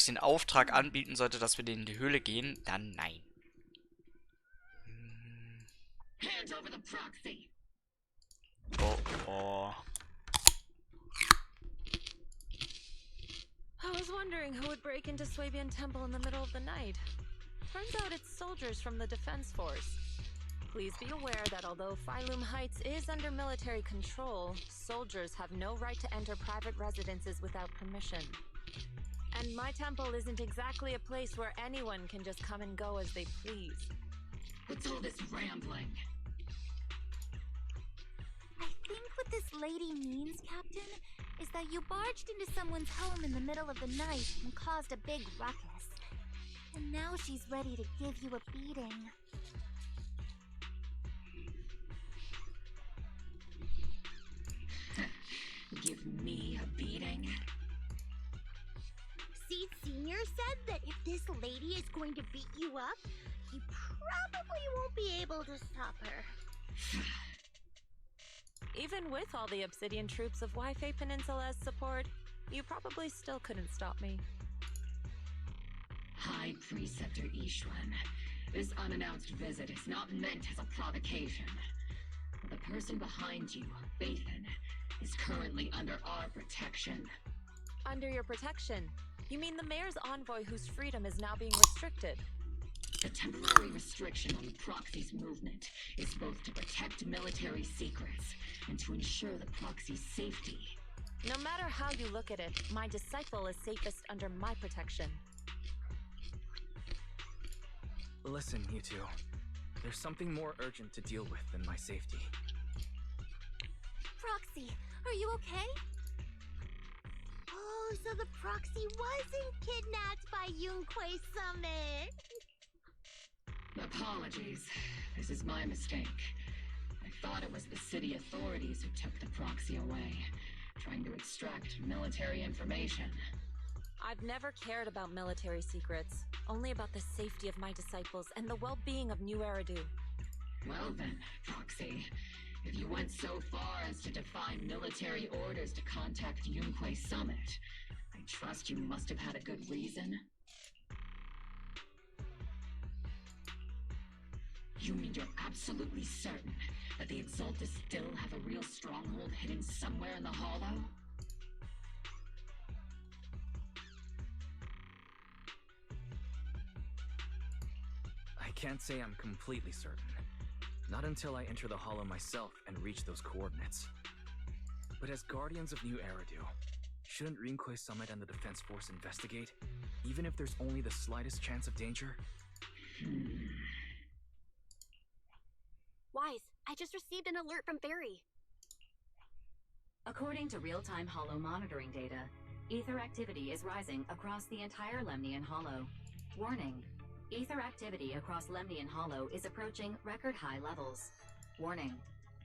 ich den Auftrag anbieten sollte, dass wir in die Höhle gehen, dann nein. Hand over the proxy. Oh, oh. I was wondering who would break into Swabian Temple in the middle of the night. Turns out it's soldiers from the Defense Force. Please be aware that although Phylum Heights is under military control, soldiers have no right to enter private residences without permission. And my temple isn't exactly a place where anyone can just come and go as they please. What's all this rambling? I think what this lady means, Captain, is that you barged into someone's home in the middle of the night and caused a big ruckus. And now she's ready to give you a beating. Give me a beating? See, Senior said that if this lady is going to beat you up, you probably won't be able to stop her. Even with all the Obsidian troops of Wi-Fi Peninsula's support, you probably still couldn't stop me. High Preceptor Ishwan, this unannounced visit is not meant as a provocation. The person behind you, Bathan, is currently under our protection. Under your protection? You mean the mayor's envoy whose freedom is now being restricted? The temporary restriction on the proxy's movement is both to protect military secrets and to ensure the proxy's safety. No matter how you look at it, my disciple is safest under my protection. Listen, you two. There's something more urgent to deal with than my safety. Proxy, are you okay? Oh, so the Proxy wasn't kidnapped by Yunquei Summit. Apologies. This is my mistake. I thought it was the city authorities who took the proxy away, trying to extract military information. I've never cared about military secrets, only about the safety of my disciples and the well-being of New Eridu. Well then, Proxy, if you went so far as to defy military orders to contact Yunquei Summit, I trust you must have had a good reason. You mean you're absolutely certain that the Exaltus still have a real stronghold hidden somewhere in the Hollow? I can't say I'm completely certain. Not until I enter the Hollow myself and reach those coordinates. But as Guardians of New Eridu, shouldn't Rinquei Summit and the Defense Force investigate, even if there's only the slightest chance of danger? Wise, I just received an alert from Barry. According to real-time Hollow monitoring data, ether activity is rising across the entire Lemnian Hollow. Warning: ether activity across Lemnian Hollow is approaching record-high levels. Warning: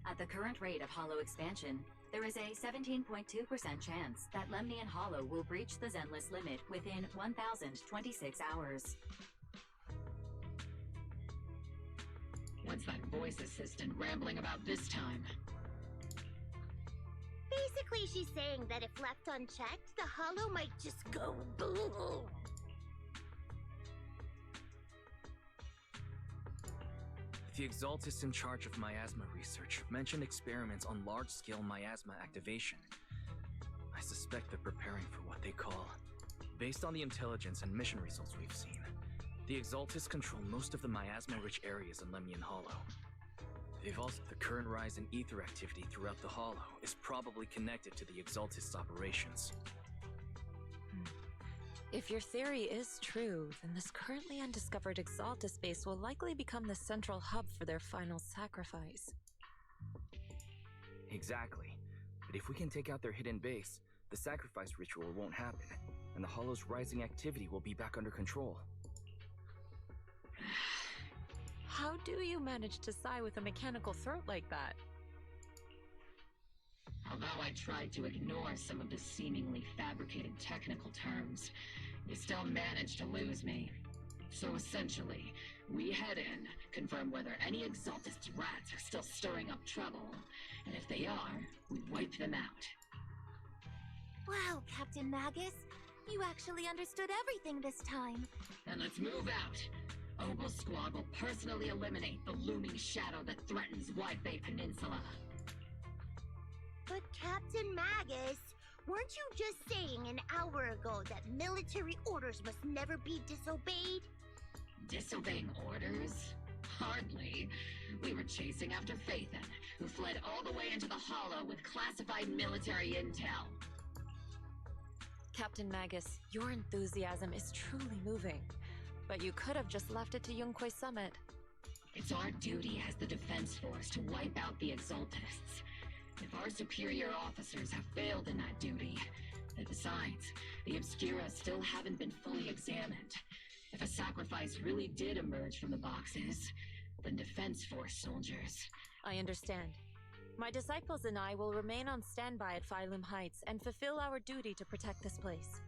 at the current rate of Hollow expansion, there is a 17.2% chance that Lemnian Hollow will breach the Zenless limit within 1,026 hours. What's that voice assistant rambling about this time? Basically, she's saying that if left unchecked, the Hollow might just go boom. The Exaltus in charge of miasma research mentioned experiments on large-scale miasma activation. I suspect they're preparing for what they call, based on the intelligence and mission results we've seen, the Exaltus control most of the miasma-rich areas in Lemnian Hollow. They've also the current rise in ether activity throughout the Hollow is probably connected to the Exaltus operations. If your theory is true, then this currently undiscovered Exaltus base will likely become the central hub for their final sacrifice. Exactly. But if we can take out their hidden base, the sacrifice ritual won't happen, and the Hollow's rising activity will be back under control. How do you manage to sigh with a mechanical throat like that? Although I tried to ignore some of the seemingly fabricated technical terms, you still managed to lose me. So essentially, we head in, confirm whether any Exaltus rats are still stirring up trouble, and if they are, we wipe them out. Wow, Captain Magus. You actually understood everything this time. Then let's move out. Opal Squad will personally eliminate the looming shadow that threatens White Bay Peninsula. But Captain Magus, weren't you just saying an hour ago that military orders must never be disobeyed? Disobeying orders? Hardly. We were chasing after Phaethon, who fled all the way into the Hollow with classified military intel. Captain Magus, your enthusiasm is truly moving. But you could have just left it to Yunque Summit. It's our duty as the Defense Force to wipe out the Exaltists. If our superior officers have failed in that duty, and besides, the Obscura still haven't been fully examined. If a sacrifice really did emerge from the boxes, then Defense Force soldiers. I understand. My disciples and I will remain on standby at Phylum Heights and fulfill our duty to protect this place.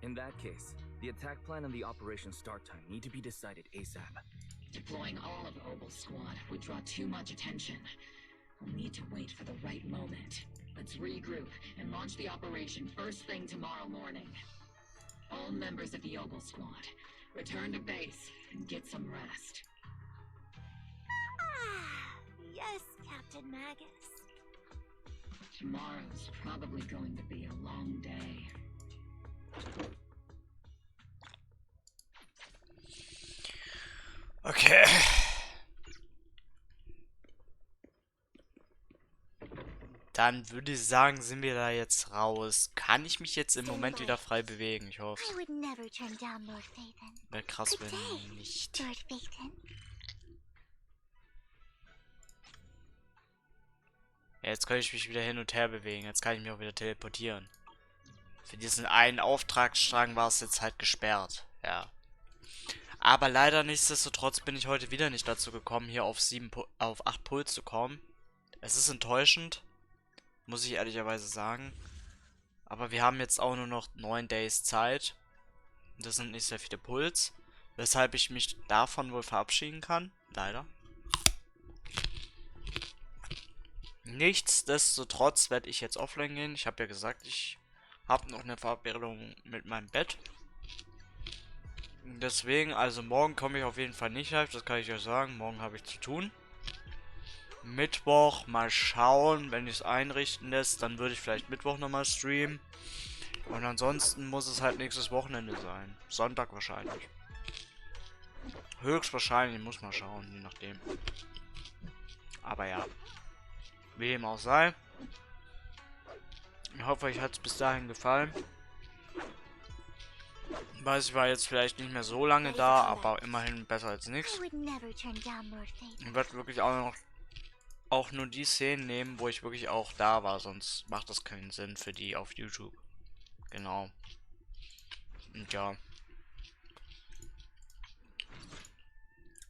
In that case, the attack plan and the operation start time need to be decided ASAP. Deploying all of Opal Squad would draw too much attention. We'll need to wait for the right moment. Let's regroup and launch the operation first thing tomorrow morning. All members of the Opal Squad, return to base and get some rest. Ah, yes, Captain Magus. Tomorrow's probably going to be a long day. Okay. Dann würde ich sagen, sind wir da jetzt raus. Kann ich mich jetzt im Moment wieder frei bewegen? Ich hoffe. I would never turn down Lord Phaethon. Wäre krass, Good day, wenn nicht. Lord Phaethon. Ja, jetzt kann ich mich wieder hin und her bewegen. Jetzt kann ich mich auch wieder teleportieren. Für diesen einen Auftragsstrang war es jetzt halt gesperrt. Ja. Aber leider nichtsdestotrotz bin ich heute wieder nicht dazu gekommen, hier auf 8 Puls zu kommen. Es ist enttäuschend, muss ich ehrlicherweise sagen. Aber wir haben jetzt auch nur noch 9 Days Zeit. Das sind nicht sehr viele Puls. Weshalb ich mich davon wohl verabschieden kann. Leider. Nichtsdestotrotz werde ich jetzt offline gehen. Ich habe ja gesagt, ich habe noch eine Verabredung mit meinem Bett. Deswegen, also morgen komme ich auf jeden Fall nicht live, das kann ich euch sagen. Morgen habe ich zu tun. Mittwoch, mal schauen, wenn ich es einrichten lässt, dann würde ich vielleicht Mittwoch nochmal streamen. Und ansonsten muss es halt nächstes Wochenende sein. Sonntag wahrscheinlich. Höchstwahrscheinlich, muss man schauen, je nachdem. Aber ja. Wie dem auch sei. Ich hoffe, euch hat es bis dahin gefallen. Ich weiß, ich war jetzt vielleicht nicht mehr so lange da, aber immerhin besser als nichts. I would never turn down Lord Phaethon. Ich werde wirklich auch nur die Szenen nehmen, wo ich wirklich auch da war, sonst macht das keinen Sinn für die auf YouTube. Genau. Und ja.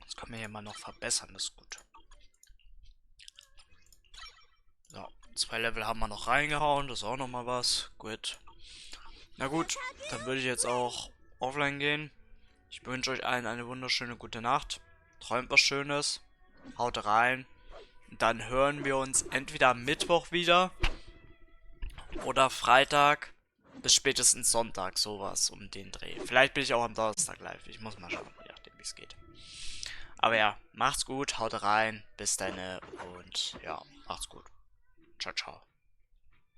Das kann man ja immer noch verbessern, das ist gut. So, 2 Level haben wir noch reingehauen, das ist auch nochmal was. Gut. Na gut, dann würde ich jetzt auch offline gehen. Ich wünsche euch allen eine wunderschöne gute Nacht. Träumt was Schönes. Haut rein. Dann hören wir uns entweder am Mittwoch wieder. Oder Freitag. Bis spätestens Sonntag. Sowas um den Dreh. Vielleicht bin ich auch am Donnerstag live. Ich muss mal schauen, je nachdem wie es geht. Aber ja, macht's gut. Haut rein. Bis dann. Und ja, macht's gut. Ciao, ciao.